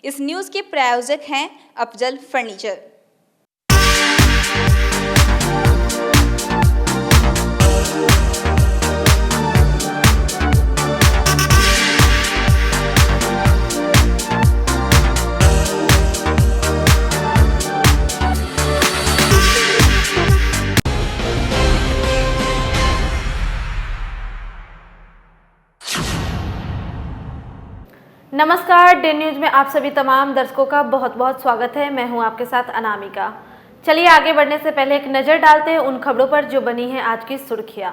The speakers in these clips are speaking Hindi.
इस न्यूज़ के प्रायोजक हैं अफजल फर्नीचर। नमस्कार, डे न्यूज में आप सभी तमाम दर्शकों का बहुत बहुत स्वागत है। मैं हूं आपके साथ अनामिका। चलिए आगे बढ़ने से पहले एक नज़र डालते हैं उन खबरों पर जो बनी है आज की सुर्खियां।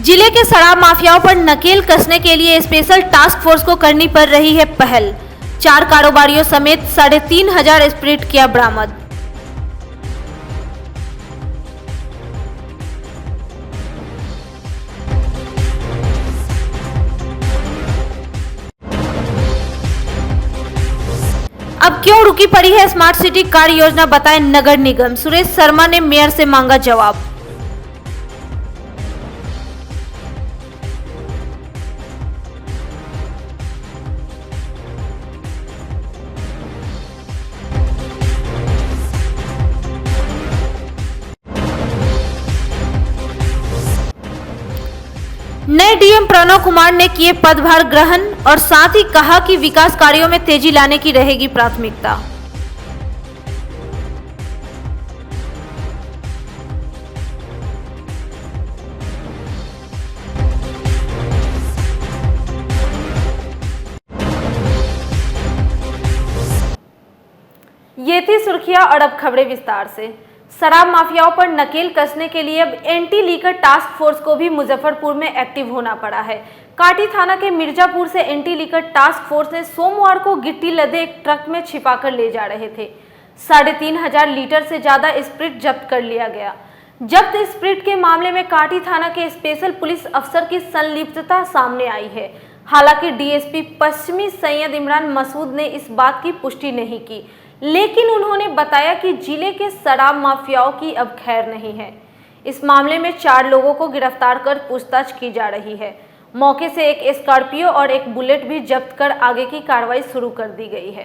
जिले के शराब माफियाओं पर नकेल कसने के लिए स्पेशल टास्क फोर्स को करनी पड़ रही है पहल। 4 कारोबारियों समेत 3,500 स्प्रिट किया बरामद। अब क्यों रुकी पड़ी है स्मार्ट सिटी कार्य योजना, बताएं नगर निगम। सुरेश शर्मा ने मेयर से मांगा जवाब। नए डीएम प्रणव कुमार ने किए पदभार ग्रहण और साथ ही कहा कि विकास कार्यों में तेजी लाने की रहेगी प्राथमिकता। ये थी सुर्खियां और अब खबरें विस्तार से। शराब माफियाओं पर नकेल कसने के लिए अब एंटी लीकर टास्क फोर्स को भी मुजफ्फरपुर में एक्टिव होना पड़ा है। काटी थाना के मिर्जापुर से एंटी लीकर टास्क फोर्स ने सोमवार को गिट्टी लदे एक ट्रक में छिपाकर ले जा रहे थे। 3,500 लीटर से ज्यादा स्प्रिट जब्त कर लिया गया। जब्त स्प्रिट के मामले में काटी थाना के स्पेशल पुलिस अफसर की संलिप्तता सामने आई है। हालांकि डीएसपी पश्चिमी सैयद इमरान मसूद ने इस बात की पुष्टि नहीं की, लेकिन उन्होंने बताया कि जिले के शराब माफियाओं की अब खैर नहीं है। इस मामले में 4 लोगों को गिरफ्तार कर पूछताछ की जा रही है। मौके से एक स्कॉर्पियो और एक बुलेट भी जब्त कर आगे की कार्रवाई शुरू कर दी गई है।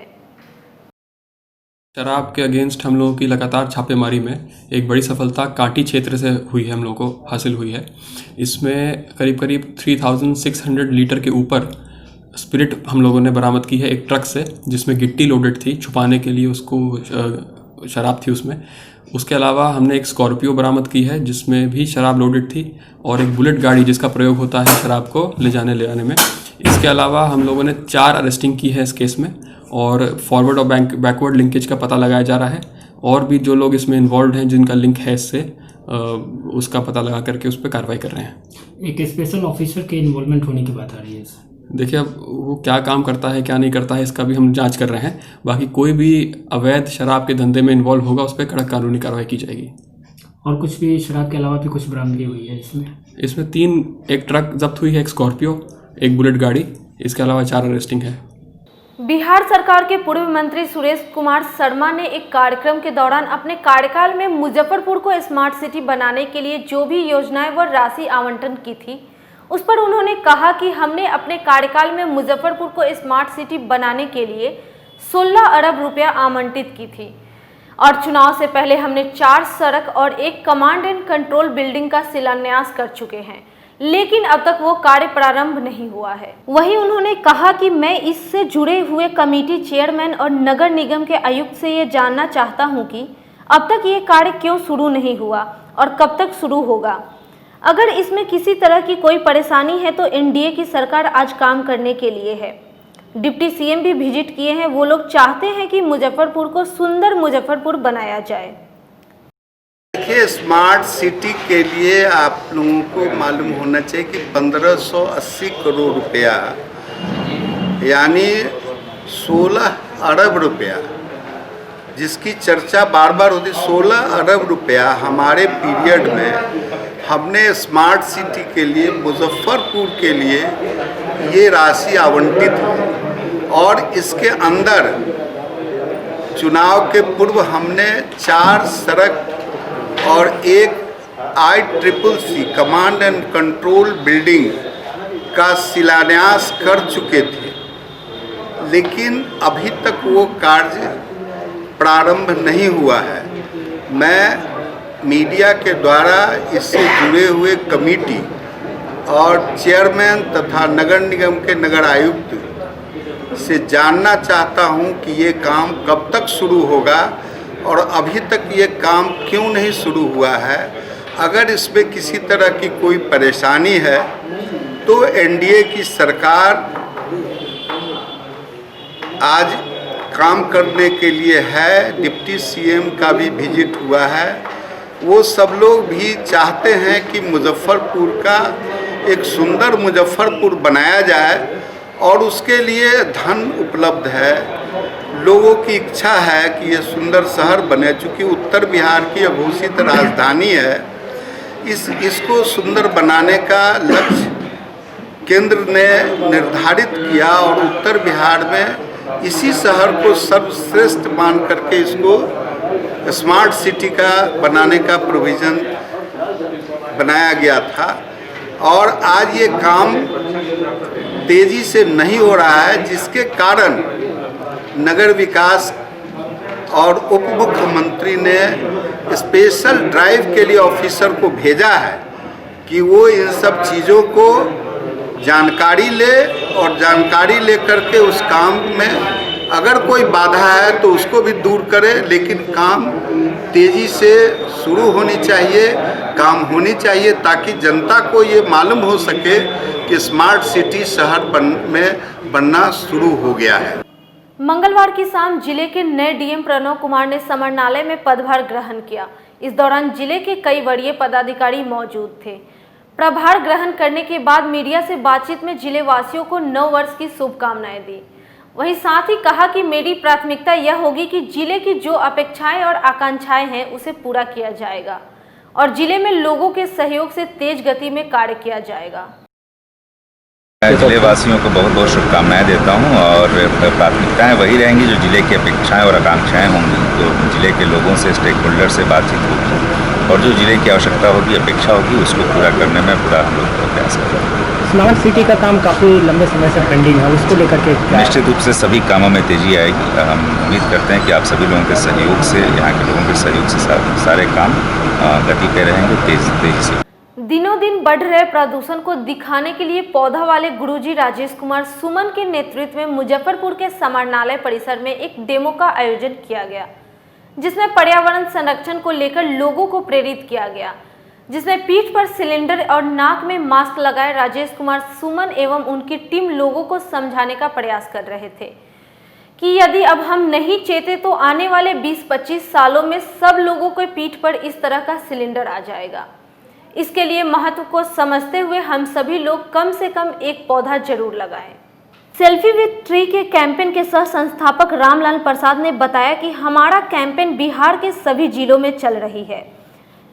शराब के अगेंस्ट हम लोगों की लगातार छापेमारी में एक बड़ी सफलता काटी क्षेत्र से हुई है, हम लोगों को हासिल हुई है। इसमें करीब 3,600 लीटर के ऊपर स्पिरिट हम लोगों ने बरामद की है एक ट्रक से, जिसमें गिट्टी लोडेड थी, छुपाने के लिए उसको शराब थी उसमें। उसके अलावा हमने एक स्कॉर्पियो बरामद की है जिसमें भी शराब लोडेड थी, और एक बुलेट गाड़ी जिसका प्रयोग होता है शराब को ले आने में। इसके अलावा हम लोगों ने 4 अरेस्टिंग की है इस केस में, और फॉरवर्ड और बैकवर्ड लिंकेज का पता लगाया जा रहा है। और भी जो लोग इसमें इन्वॉल्व हैं जिनका लिंक है इससे, उसका पता लगा करके उस पर कार्रवाई कर रहे हैं। एक स्पेशल ऑफिसर के इन्वॉल्वमेंट होने की बात आ रही है। देखिए, अब वो क्या काम करता है क्या नहीं करता है इसका भी हम जांच कर रहे हैं। बाकी कोई भी अवैध शराब के धंधे में इन्वॉल्व होगा उस पर कड़क कानूनी कार्रवाई की जाएगी। और कुछ भी शराब के अलावा भी कुछ बरामदगी हुई है इसमें 3 एक ट्रक जब्त हुई है, एक स्कॉर्पियो, एक बुलेट गाड़ी, इसके अलावा 4 अरेस्टिंग है। बिहार सरकार के पूर्व मंत्री सुरेश कुमार शर्मा ने एक कार्यक्रम के दौरान अपने कार्यकाल में मुजफ्फरपुर को स्मार्ट सिटी बनाने के लिए जो भी योजनाएं व राशि आवंटन की थी, उस पर उन्होंने कहा कि हमने अपने कार्यकाल में मुजफ्फरपुर को स्मार्ट सिटी बनाने के लिए 16 अरब रुपया आवंटित की थी, और चुनाव से पहले हमने 4 सड़क और एक कमांड एंड कंट्रोल बिल्डिंग का शिलान्यास कर चुके हैं, लेकिन अब तक वो कार्य प्रारंभ नहीं हुआ है। वहीं उन्होंने कहा कि मैं इससे जुड़े हुए कमेटी चेयरमैन और नगर निगम के आयुक्त से ये जानना चाहता हूं कि अब तक ये कार्य क्यों शुरू नहीं हुआ और कब तक शुरू होगा। अगर इसमें किसी तरह की कोई परेशानी है तो एनडीए की सरकार आज काम करने के लिए है। डिप्टी सीएम भी विजिट किए हैं। वो लोग चाहते हैं कि मुजफ्फरपुर को सुंदर मुजफ्फरपुर बनाया जाए। देखिए, स्मार्ट सिटी के लिए आप लोगों को मालूम होना चाहिए कि 1580 करोड़ रुपया यानी 16 अरब रुपया जिसकी चर्चा बार बार होती, 16 अरब रुपया हमारे पीरियड में हमने स्मार्ट सिटी के लिए मुजफ्फरपुर के लिए ये राशि आवंटित है। और इसके अंदर चुनाव के पूर्व हमने 4 सड़क और एक ICCC command and control building का शिलान्यास कर चुके थे, लेकिन अभी तक वो कार्य प्रारंभ नहीं हुआ है। मैं मीडिया के द्वारा इससे जुड़े हुए कमेटी और चेयरमैन तथा नगर निगम के नगर आयुक्त से जानना चाहता हूं कि ये काम कब तक शुरू होगा और अभी तक ये काम क्यों नहीं शुरू हुआ है। अगर इसमें किसी तरह की कोई परेशानी है तो एनडीए की सरकार आज काम करने के लिए है, डिप्टी सीएम का भी विजिट हुआ है। वो सब लोग भी चाहते हैं कि मुजफ्फरपुर का एक सुंदर मुजफ्फरपुर बनाया जाए और उसके लिए धन उपलब्ध है। लोगों की इच्छा है कि ये सुंदर शहर बने, चूँकि उत्तर बिहार की अघोषित राजधानी है। इसको सुंदर बनाने का लक्ष्य केंद्र ने निर्धारित किया और उत्तर बिहार में इसी शहर को सर्वश्रेष्ठ मान करके इसको स्मार्ट सिटी का बनाने का प्रोविज़न बनाया गया था। और आज ये काम तेज़ी से नहीं हो रहा है, जिसके कारण नगर विकास और उप मुख्यमंत्री ने स्पेशल ड्राइव के लिए ऑफिसर को भेजा है कि वो इन सब चीज़ों को जानकारी ले और जानकारी लेकर के उस काम में अगर कोई बाधा है तो उसको भी दूर करे, लेकिन काम तेज़ी से शुरू होनी चाहिए, काम होनी चाहिए, ताकि जनता को ये मालूम हो सके कि स्मार्ट सिटी शहर बनना शुरू हो गया है। मंगलवार की शाम जिले के नए डीएम प्रणव कुमार ने समरणालय में पदभार ग्रहण किया। इस दौरान जिले के कई वरीय पदाधिकारी मौजूद थे। प्रभार ग्रहण करने के बाद मीडिया से बातचीत में जिले वासियों को नव वर्ष की शुभकामनाएं दी। वहीं साथ ही कहा कि मेरी प्राथमिकता यह होगी कि जिले की जो अपेक्षाएं और आकांक्षाएं हैं उसे पूरा किया जाएगा और जिले में लोगों के सहयोग से तेज गति में कार्य किया जाएगा। जिले वासियों को बहुत बहुत शुभकामनाएं देता हूं और प्राथमिकताएं वही रहेंगी जो जिले की अपेक्षाएं और आकांक्षाएं होंगी। तो जिले के लोगों से, स्टेक होल्डर से बातचीत होगी और जो जिले की आवश्यकता होगी, अपेक्षा होगी, उसको पूरा करने में पूरा हम लोग प्रयास करेंगे। स्मार्ट सिटी का काम काफ़ी लंबे समय से पेंडिंग है, उसको लेकर के निश्चित रूप से सभी कामों में तेजी आएगी। हम उम्मीद करते हैं कि आप सभी लोगों के सहयोग से, यहाँ के लोगों के सहयोग से सारे काम गति पे रहेंगे, तेजी से। दिनों दिन बढ़ रहे प्रदूषण को दिखाने के लिए पौधा वाले गुरुजी राजेश कुमार सुमन के नेतृत्व में मुजफ्फरपुर के समरणालय परिसर में एक डेमो का आयोजन किया गया, जिसमें पर्यावरण संरक्षण को लेकर लोगों को प्रेरित किया गया। जिसमें पीठ पर सिलेंडर और नाक में मास्क लगाए राजेश कुमार सुमन एवं उनकी टीम लोगों को समझाने का प्रयास कर रहे थे कि यदि अब हम नहीं चेते तो आने वाले 20-25 सालों में सब लोगों के पीठ पर इस तरह का सिलेंडर आ जाएगा। इसके लिए महत्व को समझते हुए हम सभी लोग कम से कम एक पौधा जरूर लगाएं। सेल्फी विद ट्री के कैंपेन के सह संस्थापक रामलाल प्रसाद ने बताया कि हमारा कैंपेन बिहार के सभी जिलों में चल रही है,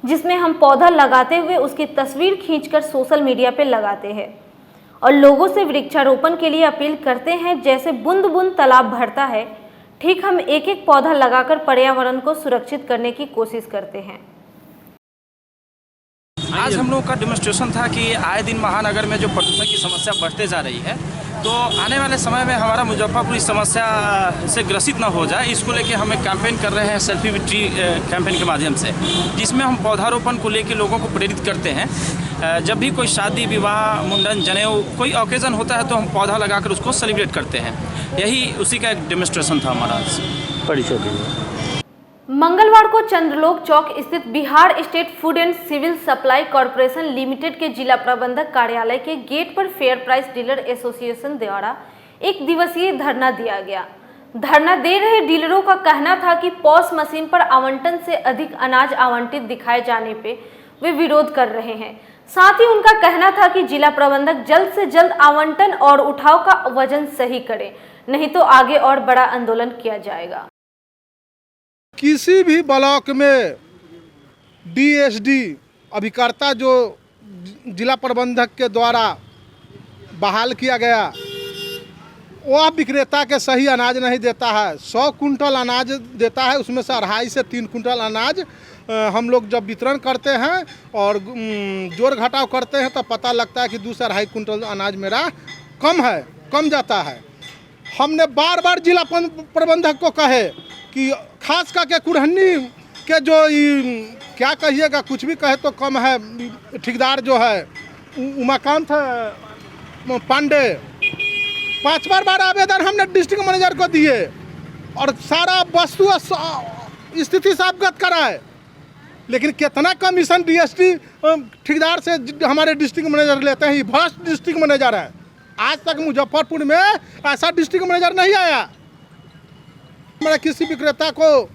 जिसमें हम पौधा लगाते हुए उसकी तस्वीर खींचकर सोशल मीडिया पर लगाते हैं और लोगों से वृक्षारोपण के लिए अपील करते हैं। जैसे बूंद बूंद तालाब भरता है, ठीक हम एक एक पौधा लगाकर पर्यावरण को सुरक्षित करने की कोशिश करते हैं। आज हम लोगों का डेमोन्स्ट्रेशन था कि आए दिन महानगर में जो प्रदूषण की समस्या बढ़ते जा रही है, तो आने वाले समय में हमारा मुजफ्फरपुर इस समस्या से ग्रसित न हो जाए, इसको लेके हम एक कैंपेन कर रहे हैं सेल्फी विद ट्री कैंपेन के माध्यम से, जिसमें हम पौधारोपण को लेके लोगों को प्रेरित करते हैं। जब भी कोई शादी, विवाह, मुंडन, जनेऊ, कोई ओकेजन होता है तो हम पौधा लगाकर उसको सेलिब्रेट करते हैं। यही उसी का एक डेमोन्स्ट्रेशन था हमारा। परिचय मंगलवार को चंद्रलोक चौक स्थित Bihar state food and civil supply corporation limited के जिला प्रबंधक कार्यालय के गेट पर फेयर प्राइस डीलर एसोसिएशन द्वारा एक दिवसीय धरना दिया गया। धरना दे रहे डीलरों का कहना था कि पॉस मशीन पर आवंटन से अधिक अनाज आवंटित दिखाए जाने पे वे विरोध कर रहे हैं। साथ ही उनका कहना था कि जिला प्रबंधक जल्द से जल्द आवंटन और उठाव का वजन सही करे, नहीं तो आगे और बड़ा आंदोलन किया जाएगा। किसी भी ब्लॉक में डीएसडी अभिकर्ता जो जिला प्रबंधक के द्वारा बहाल किया गया, वह विक्रेता के सही अनाज नहीं देता है। 100 कुंटल अनाज देता है, उसमें से 2.5 से 3 कुंटल अनाज हम लोग जब वितरण करते हैं और जोड़ घटाव करते हैं तो पता लगता है कि 2 से 2.5 कुंटल अनाज मेरा कम जाता है। हमने बार बार जिला प्रबंधक को कहे कि खास करके कुरहनी के जो क्या कहिएगा, कुछ भी कहे तो कम है, ठेकेदार जो है उमाकांत पांडे, 5 बार आवेदन हमने डिस्ट्रिक्ट मैनेजर को दिए और सारा वस्तु स्थिति से अवगत कराए, लेकिन कितना कमीशन डीएसटी ठेकेदार से हमारे डिस्ट्रिक्ट मैनेजर लेते हैं। भ्रष्ट डिस्ट्रिक्ट मैनेजर है। आज तक मुजफ्फरपुर में ऐसा डिस्ट्रिक्ट मैनेजर नहीं आया। हमारा किसी विक्रेता को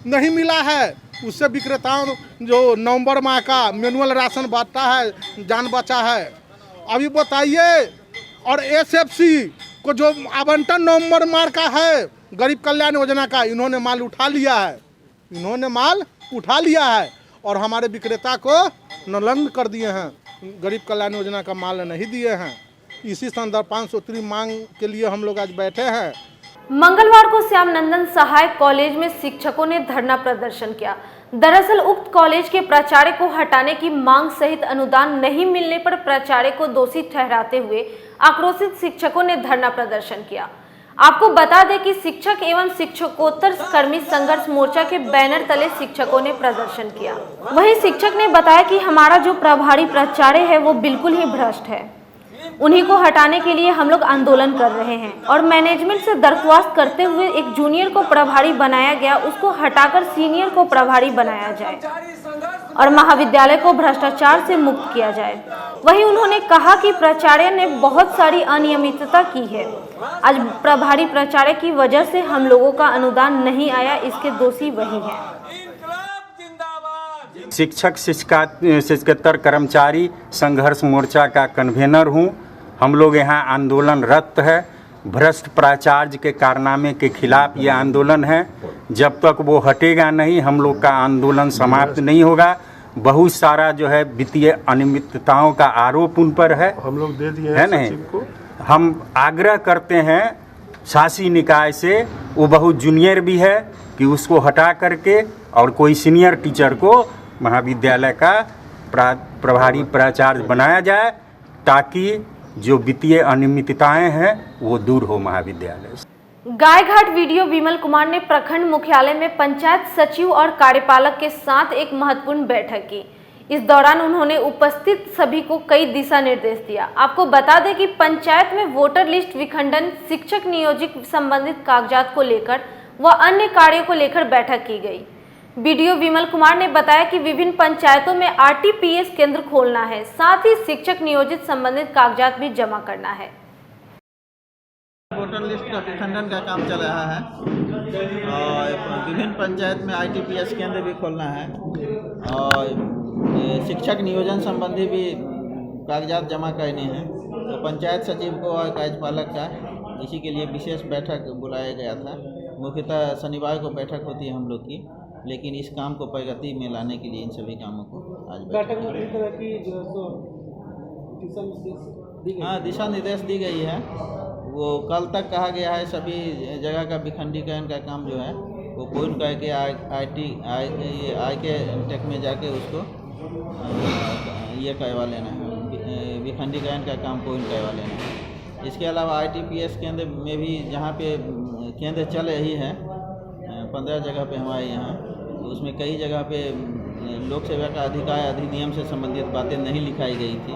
नहीं मिला है। उससे विक्रेताओं जो नवंबर माह का मैनुअल राशन बांटता है जान बचा है। अभी बताइए, और एसएफसी को जो आवंटन नवंबर माह का है गरीब कल्याण योजना का, इन्होंने माल उठा लिया है और हमारे विक्रेता को निलंबित कर दिए हैं। गरीब कल्याण योजना का माल नहीं दिए हैं। इसी संदर्भ 503 मांग के लिए हम लोग आज बैठे हैं। मंगलवार को श्याम नंदन सहायक कॉलेज में शिक्षकों ने धरना प्रदर्शन किया। दरअसल उक्त कॉलेज के प्राचार्य को हटाने की मांग सहित अनुदान नहीं मिलने पर प्राचार्य को दोषी ठहराते हुए आक्रोशित शिक्षकों ने धरना प्रदर्शन किया। आपको बता दें कि शिक्षक एवं शिक्षकोत्तर कर्मी संघर्ष मोर्चा के बैनर तले शिक्षकों ने प्रदर्शन किया। वहीं शिक्षक ने बताया कि हमारा जो प्रभारी प्राचार्य है वो बिल्कुल ही भ्रष्ट है, उन्हीं को हटाने के लिए हम लोग आंदोलन कर रहे हैं और मैनेजमेंट से दरख्वास्त करते हुए एक जूनियर को प्रभारी बनाया गया, उसको हटाकर सीनियर को प्रभारी बनाया जाए और महाविद्यालय को भ्रष्टाचार से मुक्त किया जाए। वहीं उन्होंने कहा कि प्राचार्य ने बहुत सारी अनियमितता की है। आज प्रभारी प्राचार्य की वजह से हम लोगों का अनुदान नहीं आया, इसके दोषी वही हैं। शिक्षक शिक्षकेतर कर्मचारी संघर्ष मोर्चा का कन्वेनर हूँ। हम लोग यहाँ आंदोलनरत है। भ्रष्ट प्राचार्य के कारनामे के खिलाफ ये आंदोलन है। जब तक वो हटेगा नहीं हम लोग का आंदोलन समाप्त नहीं होगा। बहुत सारा जो है वित्तीय अनियमितताओं का आरोप उन पर है, हम लोग दे दिए है नहीं। हम आग्रह करते हैं शासी निकाय से, वो बहुत जूनियर भी है, कि उसको हटा करके और कोई सीनियर टीचर को महाविद्यालय का प्रभारी प्राचार्य बनाया जाए, ताकि जो वित्तीय अनियमितताएं हैं वो दूर हो महाविद्यालय से। गायघाट वीडियो विमल कुमार ने प्रखंड मुख्यालय में पंचायत सचिव और कार्यपालक के साथ एक महत्वपूर्ण बैठक की। इस दौरान उन्होंने उपस्थित सभी को कई दिशा निर्देश दिया। आपको बता दें कि पंचायत में वोटर लिस्ट विखंडन, शिक्षक नियोजित संबंधित कागजात को लेकर व अन्य कार्यों को लेकर बैठक की गई। बीडीओ विमल कुमार ने बताया कि विभिन्न पंचायतों में आरटीपीएस केंद्र खोलना है, साथ ही शिक्षक नियोजित संबंधित कागजात भी जमा करना है। वोटर लिस्ट का विखंडन का काम चल रहा है और विभिन्न पंचायत में आरटीपीएस केंद्र भी खोलना है और शिक्षक नियोजन संबंधी भी कागजात जमा करने हैं। तो पंचायत सचिव को और कार्यपालक का इसी के लिए विशेष बैठक बुलाया गया था। मुख्यतः शनिवार को बैठक होती है हम लोग की, लेकिन इस काम को प्रगति में लाने के लिए इन सभी कामों को आज बैठक में हाँ दिशा निर्देश दी गई है। वो कल तक कहा गया है सभी जगह का विखंडीकरण का काम जो है वो पूर्ण करके आई के टेक में जाके उसको ये करवा लेना है, विखंडीकरण का काम पूर्ण करवा लेना है। इसके अलावा आरटीपीएस केंद्र में भी जहाँ पे केंद्र चल रही है 15 जगह पे हमारे यहाँ, तो उसमें कई जगह पे लोक सेवा का अधिकार अधिनियम से संबंधित बातें नहीं लिखाई गई थी।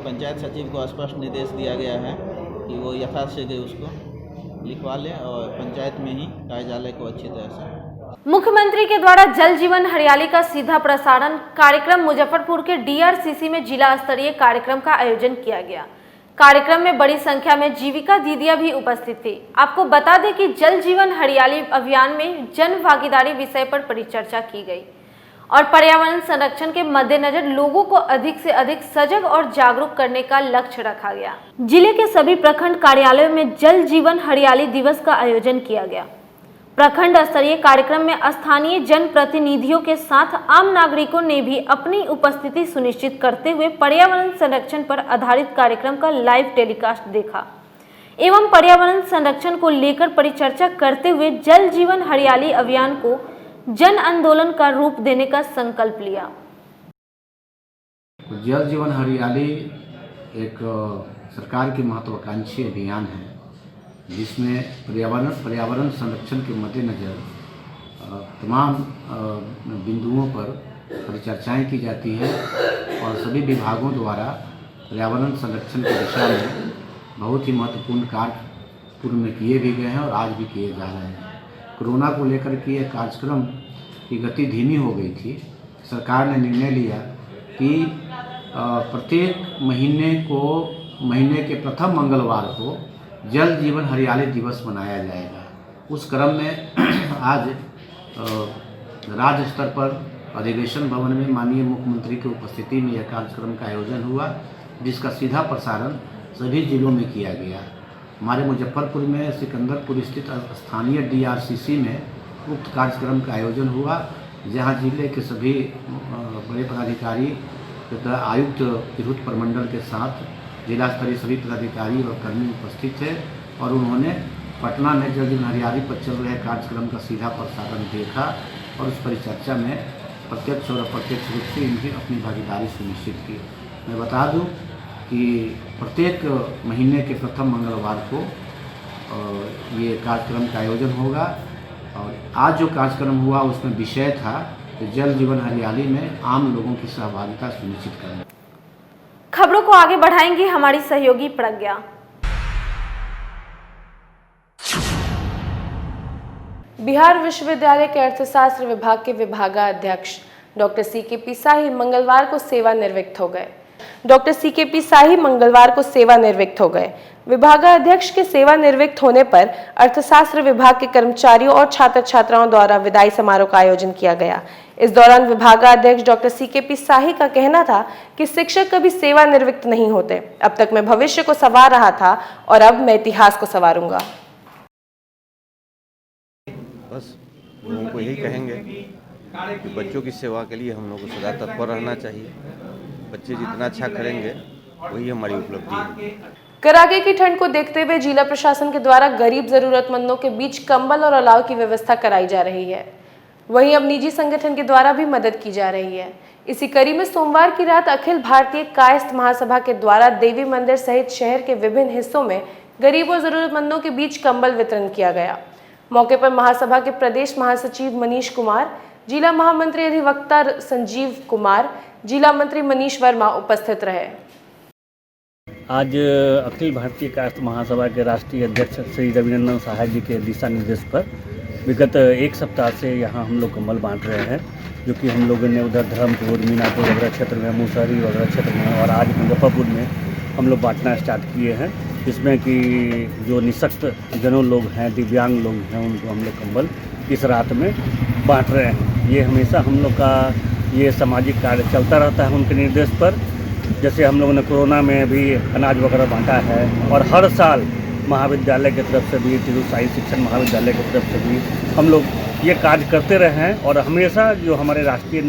पंचायत सचिव को स्पष्ट निर्देश दिया गया है कि वो यथाशीघ्र उसको लिखवा लें और पंचायत में ही कार्यालय को अच्छी तरह से। मुख्यमंत्री के द्वारा जल जीवन हरियाली का सीधा प्रसारण कार्यक्रम मुजफ्फरपुर के डीआरसीसी में जिला स्तरीय कार्यक्रम का आयोजन किया गया। कार्यक्रम में बड़ी संख्या में जीविका दीदियां भी उपस्थित थी। आपको बता दें कि जल जीवन हरियाली अभियान में जन भागीदारी विषय पर परिचर्चा की गई और पर्यावरण संरक्षण के मद्देनजर लोगों को अधिक से अधिक सजग और जागरूक करने का लक्ष्य रखा गया। जिले के सभी प्रखंड कार्यालयों में जल जीवन हरियाली दिवस का आयोजन किया गया। प्रखंड स्तरीय कार्यक्रम में स्थानीय जनप्रतिनिधियों के साथ आम नागरिकों ने भी अपनी उपस्थिति सुनिश्चित करते हुए पर्यावरण संरक्षण पर आधारित कार्यक्रम का लाइव टेलीकास्ट देखा एवं पर्यावरण संरक्षण को लेकर परिचर्चा करते हुए जल जीवन हरियाली अभियान को जन आंदोलन का रूप देने का संकल्प लिया। जल जीवन हरियाली एक सरकार की महत्वाकांक्षी अभियान है जिसमें पर्यावरण संरक्षण के मद्देनज़र तमाम बिंदुओं पर परिचर्चाएं की जाती है और सभी विभागों द्वारा पर्यावरण संरक्षण की दिशा में बहुत ही महत्वपूर्ण कार्य पूर्व में किए भी गए हैं और आज भी किए जा रहे हैं। कोरोना को लेकर के यह कार्यक्रम की गति धीमी हो गई थी। सरकार ने निर्णय लिया कि प्रत्येक महीने के प्रथम मंगलवार को जल जीवन हरियाली दिवस मनाया जाएगा। उस क्रम में आज राज्य स्तर पर अधिवेशन भवन में माननीय मुख्यमंत्री की उपस्थिति में यह कार्यक्रम का आयोजन हुआ, जिसका सीधा प्रसारण सभी जिलों में किया गया। हमारे मुजफ्फरपुर में सिकंदरपुर स्थित स्थानीय DRCC में उक्त कार्यक्रम का आयोजन हुआ, जहां जिले के सभी बड़े पदाधिकारी तथा आयुक्त तिरहुत प्रमंडल के साथ जिला स्तरीय सभी पदाधिकारी और कर्मी उपस्थित थे और उन्होंने पटना में जल जीवन हरियाली पर चल रहे कार्यक्रम का सीधा प्रसारण देखा और उस परिचर्चा में प्रत्यक्ष और अप्रत्यक्ष रूप से इनकी अपनी भागीदारी सुनिश्चित की। मैं बता दूं कि प्रत्येक महीने के प्रथम मंगलवार को ये कार्यक्रम का आयोजन होगा और आज जो कार्यक्रम हुआ उसमें विषय था कि जल जीवन हरियाली में आम लोगों की सहभागिता सुनिश्चित करना। खबरों को आगे बढ़ाएंगे हमारी सहयोगी प्रज्ञा। बिहार विश्वविद्यालय के अर्थशास्त्र विभाग के विभागाध्यक्ष डॉक्टर CKP शाही मंगलवार को सेवानिवृत्त हो गए। विभागाध्यक्ष के सेवानिवृत्त होने पर अर्थशास्त्र विभाग के कर्मचारियों और छात्र छात्राओं द्वारा विदाई समारोह का आयोजन किया गया। इस दौरान विभागाध्यक्ष डॉक्टर CKP शाही का कहना था कि शिक्षक कभी सेवानिवृत्त नहीं होते। अब तक मैं भविष्य को संवार रहा था और अब मैं इतिहास को संवारूंगा। बस लोगों को यही कहेंगे कि बच्चों की सेवा के लिए हम लोग को सदा तत्पर रहना चाहिए। बच्चे जितना अच्छा करेंगे वही हमारी उपलब्धि है। कड़ाके की ठंड को देखते हुए जिला प्रशासन के द्वारा गरीब जरूरतमंदों के बीच कंबल और अलाव की व्यवस्था कराई जा रही है। वहीं अब निजी संगठन के द्वारा भी मदद की जा रही है। इसी कड़ी में सोमवार की रात अखिल भारतीय कायस्थ महासभा के द्वारा देवी मंदिर सहित शहर के विभिन्न हिस्सों में गरीब और जरूरतमंदों के बीच कंबल वितरण किया गया। मौके पर महासभा के प्रदेश महासचिव मनीष कुमार, जिला महामंत्री अधिवक्ता संजीव कुमार, जिला मंत्री मनीष वर्मा उपस्थित रहे। आज अखिल भारतीय कायस्थ महासभा के राष्ट्रीय अध्यक्ष श्री रविनंदन सहाय जी के दिशा निर्देश पर विगत एक सप्ताह से यहाँ हम लोग कंबल बांट रहे हैं, जो कि हम लोगों ने उधर धर्मपुर, मीनापुर वगैरह क्षेत्र में, मुसहरी वगैरह क्षेत्र में और आज मुजफ्फरपुर में हम लोग बांटना स्टार्ट किए हैं। जिसमें कि जो निःशक्त जनों लोग हैं, दिव्यांग लोग हैं, उनको हम लोग कंबल इस रात में बांट रहे हैं। ये हमेशा हम लोग का ये सामाजिक कार्य चलता रहता है उनके निर्देश पर। जैसे हम लोगों ने कोरोना में भी अनाज वगैरह बांटा है और हर साल महाविद्यालय की तरफ से भी, तिरहुत साई शिक्षण महाविद्यालय की तरफ से भी हम लोग ये कार्य करते रहे हैं और हमेशा जो हमारे राष्ट्रीय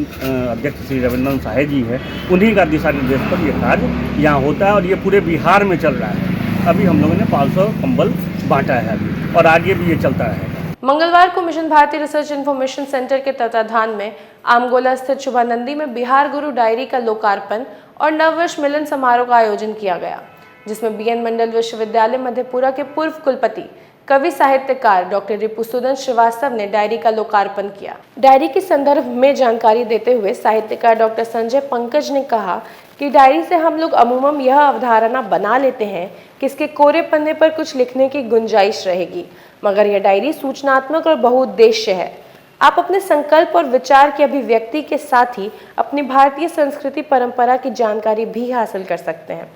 अध्यक्ष श्री रविनंदन सहाय जी हैं, उन्हीं का दिशा निर्देश पर ये कार्य यहाँ होता है और ये पूरे बिहार में चल रहा है। अभी हम लोगों ने 500 कंबल बांटा है अभी और आगे भी ये चलता रहेगा। मंगलवार को mission Bharati research information centre के तत्वाधान में आमगोला स्थित शुभानंदी में बिहार गुरु डायरी का लोकार्पण और नववर्ष मिलन समारोह का आयोजन किया गया, जिसमें BN मंडल विश्वविद्यालय मधेपुरा के पूर्व कुलपति कवि साहित्यकार डॉक्टर रिपुसुदन श्रीवास्तव ने डायरी का लोकार्पण किया। डायरी के संदर्भ में जानकारी देते हुए साहित्यकार डॉक्टर संजय पंकज ने कहा कि डायरी से हम लोग अमूमन यह अवधारणा बना लेते हैं कि इसके कोरे पन्ने पर कुछ लिखने की गुंजाइश रहेगी, मगर यह डायरी सूचनात्मक और बहुउद्देश्य है। आप अपने संकल्प और विचार की अभिव्यक्ति के साथ ही अपनी भारतीय संस्कृति परंपरा की जानकारी भी हासिल कर सकते हैं।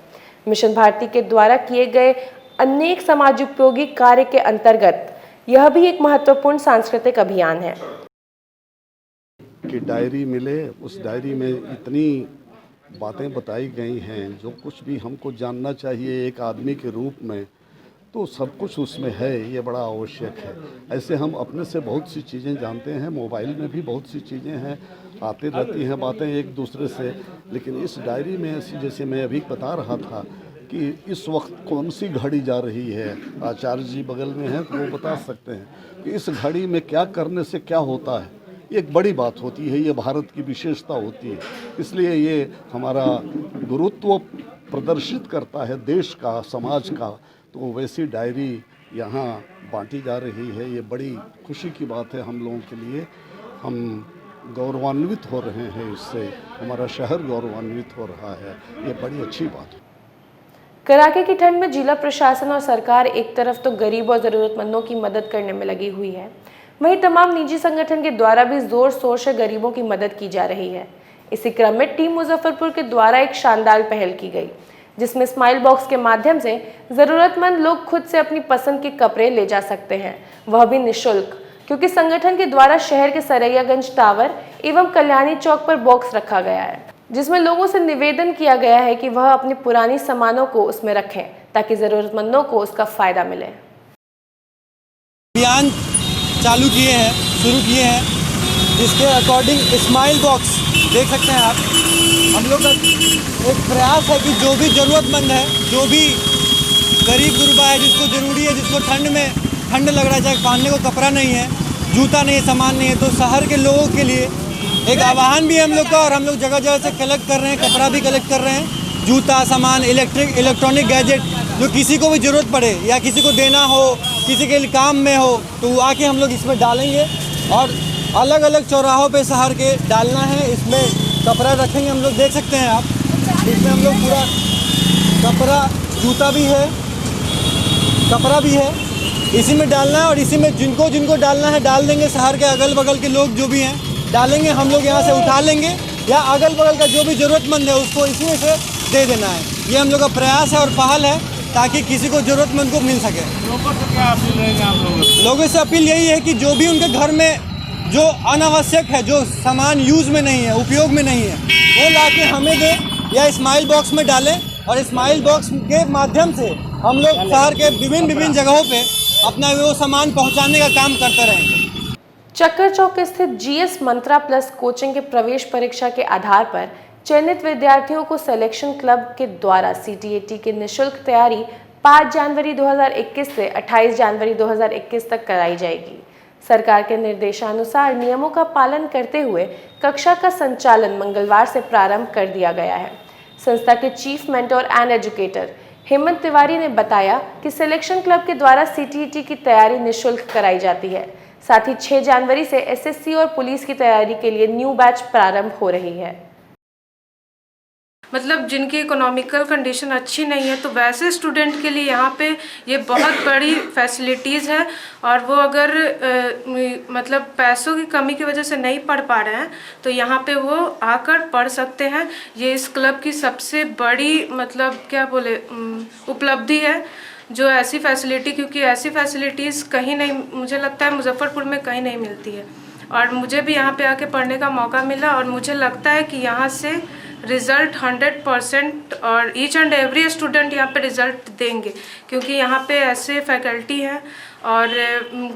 मिशन भारती के द्वारा किए गए अनेक समाजोपयोगी कार्य के अंतर्गत यह भी एक महत्वपूर्ण सांस्कृतिक अभियान है कि डायरी मिले, उस डायरी में इतनी बातें बताई गई हैं जो कुछ भी हमको जानना चाहिए एक आदमी के रूप में, तो सब कुछ उसमें है। ये बड़ा आवश्यक है। ऐसे हम अपने से बहुत सी चीज़ें जानते हैं, मोबाइल में भी बहुत सी चीज़ें हैं, आती रहती हैं बातें एक दूसरे से, लेकिन इस डायरी में ऐसी, जैसे मैं अभी बता रहा था कि इस वक्त कौन सी घड़ी जा रही है, आचार्य जी बगल में हैं तो वो बता सकते हैं कि इस घड़ी में क्या करने से क्या होता है, एक बड़ी बात होती है, ये भारत की विशेषता होती है। इसलिए ये हमारा गुरुत्व प्रदर्शित करता है देश का, समाज का। तो वैसी डायरी यहाँ बांटी जा रही है, ये बड़ी खुशी की बात है हम लोगों के लिए। हम गौरवान्वित हो रहे हैं इससे, हमारा शहर गौरवान्वित हो रहा है, ये बड़ी अच्छी बात है। कड़ाके की ठंड में जिला प्रशासन और सरकार एक तरफ तो गरीब और ज़रूरतमंदों की मदद करने में लगी हुई है, वहीं तमाम निजी संगठन के द्वारा भी जोर शोर से गरीबों की मदद की जा रही है। इसी क्रम में टीम मुजफ्फरपुर के द्वारा एक शानदार पहल की गई, जिसमें स्माइल बॉक्स के माध्यम से ज़रूरतमंद लोग खुद से अपनी पसंद के कपड़े ले जा सकते हैं, वह भी निःशुल्क, क्योंकि संगठन के द्वारा शहर के सरैयागंज टावर एवं कल्याणी चौक पर बॉक्स रखा गया है, जिसमें लोगों से निवेदन किया गया है कि वह अपनी पुरानी सामानों को उसमें रखें ताकि ज़रूरतमंदों को उसका फ़ायदा मिले। अभियान चालू किए हैं, शुरू किए हैं, जिसके अकॉर्डिंग स्माइल बॉक्स देख सकते हैं आप। हम लोग का एक प्रयास है कि जो भी ज़रूरतमंद है, जो भी गरीब गुरबा है, जिसको ज़रूरी है, जिसको ठंड में ठंड लग रहा है, चाहे पहनने को कपड़ा नहीं है, जूता नहीं है, सामान नहीं है, तो शहर के लोगों के लिए एक आह्वान भी है हम लोग का। और हम लोग जगह जगह से कलेक्ट कर रहे हैं, कपड़ा भी कलेक्ट कर रहे हैं, जूता, सामान, इलेक्ट्रॉनिक गैजेट, जो किसी को भी ज़रूरत पड़े या किसी को देना हो, किसी के लिए काम में हो, तो आके हम लोग इसमें डालेंगे। और अलग अलग चौराहों पे शहर के डालना है, इसमें कपड़ा रखेंगे। हम लोग देख सकते हैं आप, इसमें हम लोग पूरा कपड़ा, जूता भी है, कपड़ा भी है, इसी में डालना है। और इसी में जिनको जिनको डालना है डाल देंगे। शहर के अगल बगल के लोग जो भी हैं डालेंगे, हम लोग यहाँ से उठा लेंगे, या अगल बगल का जो भी ज़रूरतमंद है उसको इसमें से दे देना है। ये हम लोग का प्रयास है और पहल है, ताकि किसी को ज़रूरतमंद को मिल सके। लोगों से क्या अपील रहेगी आप लोगों से? लोगों से अपील यही है कि जो भी उनके घर में जो अनावश्यक है, जो सामान यूज़ में नहीं है, उपयोग में नहीं है, वो लाके हमें दे या स्माइल बॉक्स में डालें। और स्माइल बॉक्स के माध्यम से हम लोग शहर के विभिन्न जगहों पे अपना वो सामान पहुंचाने का काम करते रहेंगे। चक्कर चौक स्थित जीएस मंत्रा प्लस कोचिंग के प्रवेश परीक्षा के आधार पर चयनित विद्यार्थियों को सिलेक्शन क्लब के द्वारा सीटीईटी की निःशुल्क तैयारी 5 जनवरी 2021 से 28 जनवरी 2021 तक कराई जाएगी। सरकार के निर्देशानुसार नियमों का पालन करते हुए कक्षा का संचालन मंगलवार से प्रारंभ कर दिया गया है। संस्था के chief mentor and educator Hemant Tiwari ने बताया कि सिलेक्शन क्लब के द्वारा सीटीईटी की तैयारी निःशुल्क कराई जाती है। साथ ही 6 जनवरी से एसएससी और पुलिस की तैयारी के लिए न्यू बैच प्रारंभ हो रही है। मतलब जिनकी इकोनॉमिकल कंडीशन अच्छी नहीं है, तो वैसे स्टूडेंट के लिए यहाँ पे ये बहुत बड़ी फैसिलिटीज़ है। और वो अगर मतलब पैसों की कमी की वजह से नहीं पढ़ पा रहे हैं, तो यहाँ पे वो आकर पढ़ सकते हैं। ये इस क्लब की सबसे बड़ी मतलब क्या बोले उपलब्धि है, जो ऐसी फैसिलिटी, क्योंकि ऐसी फैसिलिटीज़ कहीं नहीं, मुझे लगता है मुजफ्फरपुर में कहीं नहीं मिलती है। और मुझे भी यहाँ पे आके पढ़ने का मौका मिला, और मुझे लगता है कि यहाँ से रिज़ल्ट 100% और ईच एंड एवरी स्टूडेंट यहाँ पे रिज़ल्ट देंगे, क्योंकि यहाँ पे ऐसे फैकल्टी हैं और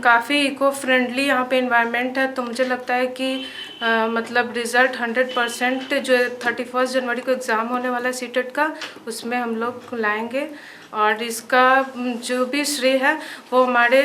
काफ़ी इको फ्रेंडली यहाँ पे इन्वायरमेंट है। तो मुझे लगता है कि मतलब रिज़ल्ट 100% जो 31 जनवरी को एग्ज़ाम होने वाला है सीटेट का, उसमें हम लोग लाएंगे। और इसका जो भी श्रेय है वो हमारे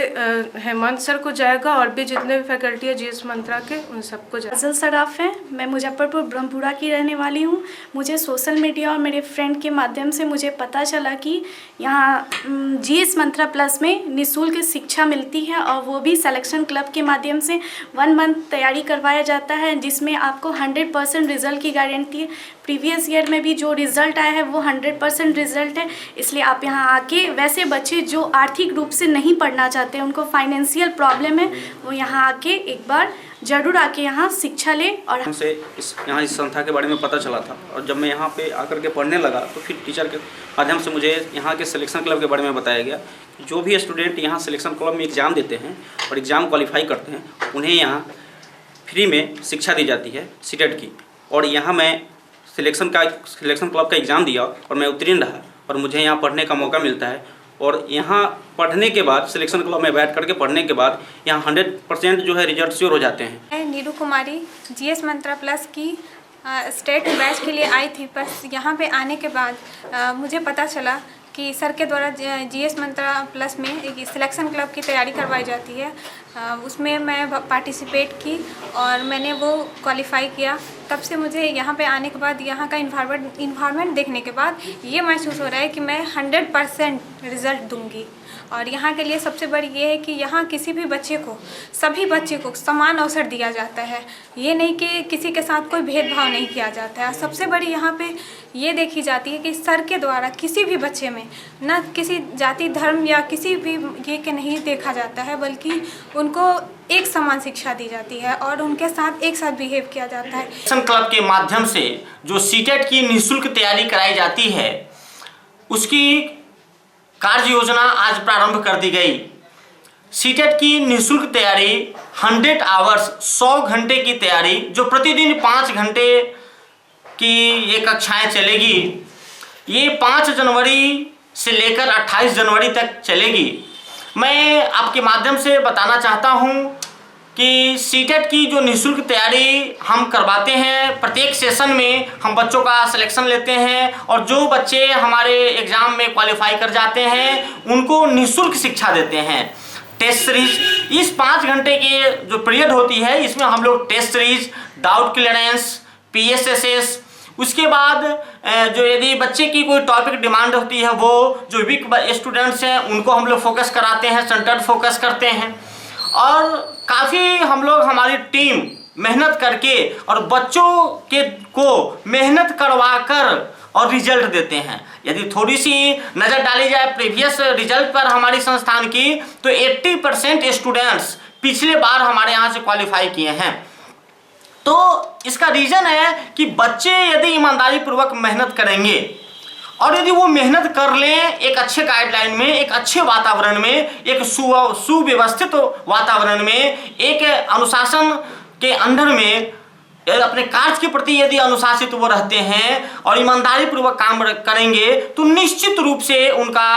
हेमंत सर को जाएगा, और भी जितने भी फैकल्टी है जीएस मंत्रा के उन सबको जाएगा। फजल सराफ है, मैं मुजफ्फरपुर ब्रह्मपुरा की रहने वाली हूँ। मुझे सोशल मीडिया और मेरे फ्रेंड के माध्यम से मुझे पता चला कि यहाँ जीएस मंत्रा प्लस में निःशुल्क शिक्षा मिलती है, और वो भी सिलेक्शन क्लब के माध्यम से 1 मंथ तैयारी करवाया जाता है, जिसमें आपको 100% रिज़ल्ट की गारंटी है। प्रीवियस ईयर में भी जो रिज़ल्ट आया है वो 100% रिज़ल्ट है। इसलिए आप यहाँ आके, वैसे बच्चे जो आर्थिक रूप से नहीं पढ़ना चाहते, उनको फाइनेंशियल प्रॉब्लम है, वो यहाँ आके एक बार ज़रूर आके यहाँ शिक्षा ले। और हमसे इस संस्था के बारे में पता चला था, और जब मैं यहाँ पे आकर के पढ़ने लगा तो फिर टीचर के माध्यम से मुझे यहाँ के सिलेक्शन क्लब के बारे में बताया गया। जो भी स्टूडेंट यहाँ सिलेक्शन क्लब में एग्ज़ाम देते हैं और एग्ज़ाम क्वालिफाई करते हैं, उन्हें यहाँ फ्री में शिक्षा दी जाती है सीटेट की। और यहाँ मैं सिलेक्शन क्लब का एग्ज़ाम दिया और मैं उत्तीर्ण रहा, और मुझे यहाँ पढ़ने का मौका मिलता है। और यहाँ पढ़ने के बाद, सिलेक्शन क्लब में बैठ करके पढ़ने के बाद यहाँ 100% जो है रिजल्ट श्योर हो जाते हैं। मैं नीरू कुमारी जीएस मंत्रा प्लस की स्टेट बैच के लिए आई थी, पर यहाँ पे आने के बाद मुझे पता चला कि सर के द्वारा जीएस मंत्रा प्लस में एक सिलेक्शन क्लब की तैयारी करवाई जाती है। उसमें मैं पार्टिसिपेट की और मैंने वो क्वालिफाई किया। तब से मुझे यहाँ पे आने के बाद यहाँ का इन्वायरमेंट देखने के बाद ये महसूस हो रहा है कि मैं 100% रिज़ल्ट दूँगी। और यहाँ के लिए सबसे बड़ी ये है कि यहाँ किसी भी बच्चे को, सभी बच्चे को समान अवसर दिया जाता है। ये नहीं कि किसी के साथ कोई भेदभाव नहीं किया जाता है। सबसे बड़ी यहाँ पे ये देखी जाती है कि सर के द्वारा किसी भी बच्चे में न किसी जाति धर्म या किसी भी ये के नहीं देखा जाता है, बल्कि उनको एक समान शिक्षा दी जाती है और उनके साथ एक साथ बिहेव किया जाता है। सिलेक्शन क्लब के माध्यम से जो सीटेट की निःशुल्क तैयारी कराई जाती है, उसकी कार्य योजना आज प्रारंभ कर दी गई। सीटेट की निःशुल्क तैयारी 100 आवर्स 100 घंटे की तैयारी, जो प्रतिदिन 5 घंटे की ये कक्षाएं चलेगी, ये 5 जनवरी से लेकर 28 जनवरी तक चलेगी। मैं आपके माध्यम से बताना चाहता हूँ कि सीटेट की जो निःशुल्क तैयारी हम करवाते हैं, प्रत्येक सेशन में हम बच्चों का सिलेक्शन लेते हैं और जो बच्चे हमारे एग्ज़ाम में क्वालिफाई कर जाते हैं उनको निःशुल्क शिक्षा देते हैं। टेस्ट सीरीज, इस 5 घंटे की जो पीरियड होती है इसमें हम लोग test series, doubt clearance, PSSS, उसके बाद जो यदि बच्चे की कोई टॉपिक डिमांड होती है वो जो वीक स्टूडेंट्स हैं उनको हम लोग फोकस कराते हैं, सेंटर्ड फोकस करते हैं और काफ़ी हम लोग हमारी टीम मेहनत करके और बच्चों को मेहनत करवा कर और रिजल्ट देते हैं। यदि थोड़ी सी नज़र डाली जाए प्रीवियस रिजल्ट पर हमारी संस्थान की, तो 80% स्टूडेंट्स पिछले बार हमारे यहाँ से क्वालिफाई किए हैं। तो इसका रीज़न है कि बच्चे यदि ईमानदारी पूर्वक मेहनत करेंगे और यदि वो मेहनत कर लें एक अच्छे गाइडलाइन में, एक अच्छे वातावरण में, एक सुव्यवस्थित वातावरण में, एक अनुशासन के अंडर में, अपने कार्य के प्रति यदि अनुशासित वो रहते हैं और ईमानदारी पूर्वक काम करेंगे तो निश्चित रूप से उनका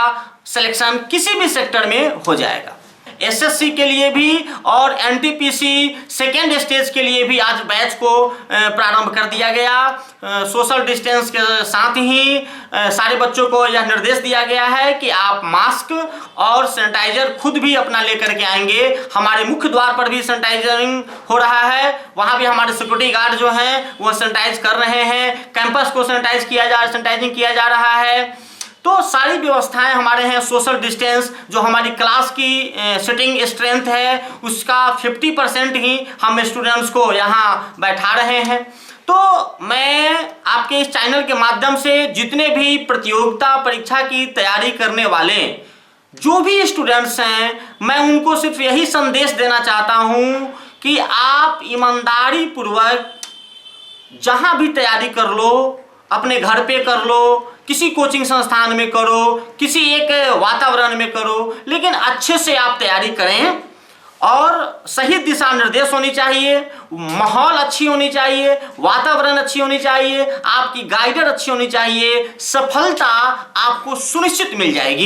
सिलेक्शन किसी भी सेक्टर में हो जाएगा। SSC के लिए भी और NTPC सेकेंड स्टेज के लिए भी आज बैच को प्रारंभ कर दिया गया। सोशल डिस्टेंस के साथ ही सारे बच्चों को यह निर्देश दिया गया है कि आप मास्क और सैनिटाइजर खुद भी अपना लेकर के आएंगे। हमारे मुख्य द्वार पर भी सैनिटाइजरिंग हो रहा है, वहाँ भी हमारे सिक्योरिटी गार्ड जो हैं वो सैनिटाइज कर रहे हैं। कैंपस को सैनिटाइजिंग किया जा रहा है। तो सारी व्यवस्थाएं हमारे हैं। सोशल डिस्टेंस, जो हमारी क्लास की सिटिंग स्ट्रेंथ है उसका 50% ही हम स्टूडेंट्स को यहाँ बैठा रहे हैं। तो मैं आपके इस चैनल के माध्यम से जितने भी प्रतियोगिता परीक्षा की तैयारी करने वाले जो भी स्टूडेंट्स हैं, मैं उनको सिर्फ यही संदेश देना चाहता हूँ कि आप ईमानदारी पूर्वक जहाँ भी तैयारी कर लो, अपने घर पे कर लो, किसी कोचिंग संस्थान में करो, किसी एक वातावरण में करो, लेकिन अच्छे से आप तैयारी करें और सही दिशा निर्देश होनी चाहिए, माहौल अच्छी होनी चाहिए, वातावरण अच्छी होनी चाहिए, आपकी गाइडर अच्छी होनी चाहिए, सफलता आपको सुनिश्चित मिल जाएगी।